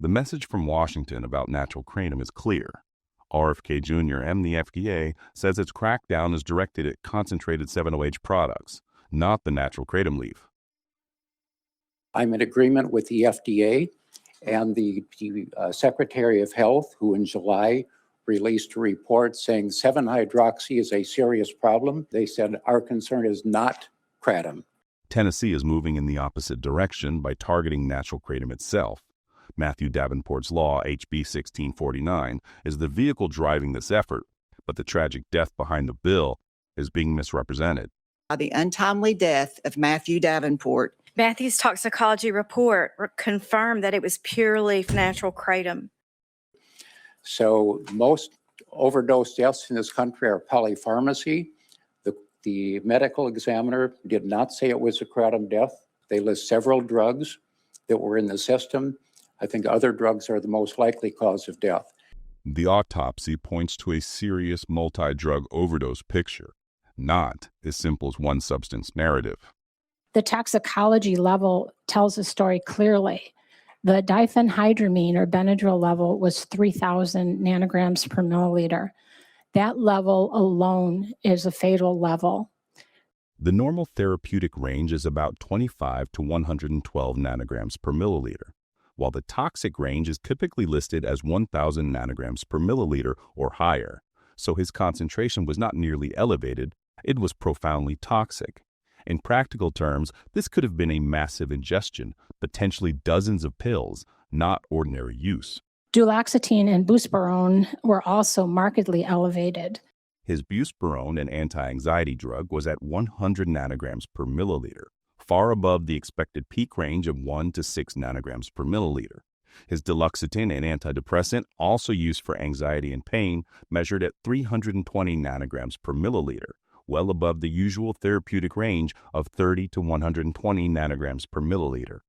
The message from Washington about natural kratom is clear. RFK Jr. and the FDA says its crackdown is directed at concentrated 7-OH products, not the natural kratom leaf. I'm in agreement with the FDA and the Secretary of Health, who in July released a report saying 7-hydroxy is a serious problem. They said our concern is not kratom. Tennessee is moving in the opposite direction by targeting natural kratom itself. Matthew Davenport's law, HB 1649, is the vehicle driving this effort, but the tragic death behind the bill is being misrepresented. The untimely death of Matthew Davenport. Matthew's toxicology report confirmed that it was purely natural kratom. So most overdose deaths in this country are polypharmacy. The medical examiner did not say it was a kratom death. They list several drugs that were in the system. I think other drugs are the most likely cause of death. The autopsy points to a serious multi-drug overdose picture, not as simple as one substance narrative. The toxicology level tells the story clearly. The diphenhydramine or Benadryl level was 3,000 nanograms per milliliter. That level alone is a fatal level. The normal therapeutic range is about 25 to 112 nanograms per milliliter, while the toxic range is typically listed as 1,000 nanograms per milliliter or higher. So his concentration was not nearly elevated, it was profoundly toxic. In practical terms, this could have been a massive ingestion, potentially dozens of pills, not ordinary use. Duloxetine and buspirone were also markedly elevated. His buspirone, an anti-anxiety drug, was at 100 nanograms per milliliter, far above the expected peak range of 1 to 6 nanograms per milliliter. His duloxetine, an antidepressant, also used for anxiety and pain, measured at 320 nanograms per milliliter, well above the usual therapeutic range of 30 to 120 nanograms per milliliter.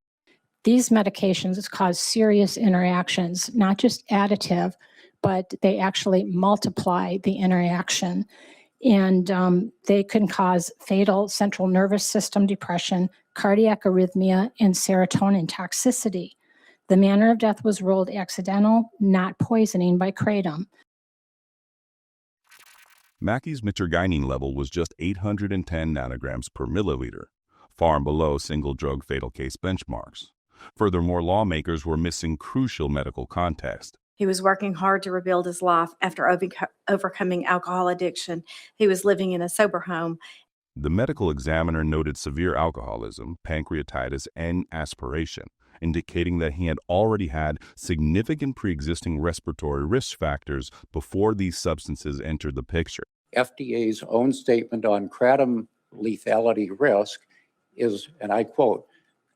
These medications cause serious interactions, not just additive, but they actually multiply the interaction. And they can cause fatal central nervous system depression, cardiac arrhythmia, and serotonin toxicity. The manner of death was ruled accidental, not poisoning by kratom. Mackey's mitragynine level was just 810 nanograms per milliliter, far below single-drug fatal case benchmarks. Furthermore, lawmakers were missing crucial medical context. He was working hard to rebuild his life after overcoming alcohol addiction. He was living in a sober home. The medical examiner noted severe alcoholism, pancreatitis, and aspiration, indicating that he had already had significant pre-existing respiratory risk factors before these substances entered the picture. FDA's own statement on kratom lethality risk is, and I quote,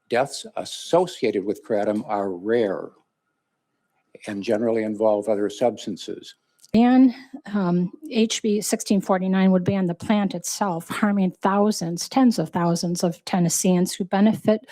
"Deaths associated with kratom are rare and generally involve other substances." HB 1649 would ban the plant itself, harming thousands, tens of thousands of Tennesseans who benefit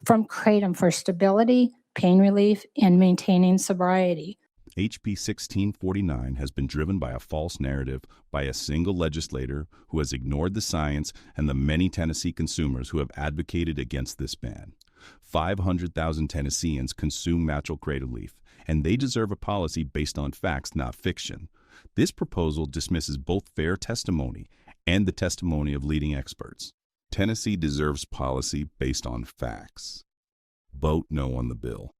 from kratom for stability, pain relief, and maintaining sobriety. HB 1649 has been driven by a false narrative by a single legislator who has ignored the science and the many Tennessee consumers who have advocated against this ban. 500,000 Tennesseans consume natural kratom leaf, and they deserve a policy based on facts, not fiction. This proposal dismisses both fair testimony and the testimony of leading experts. Tennessee deserves policy based on facts. Vote no on the bill.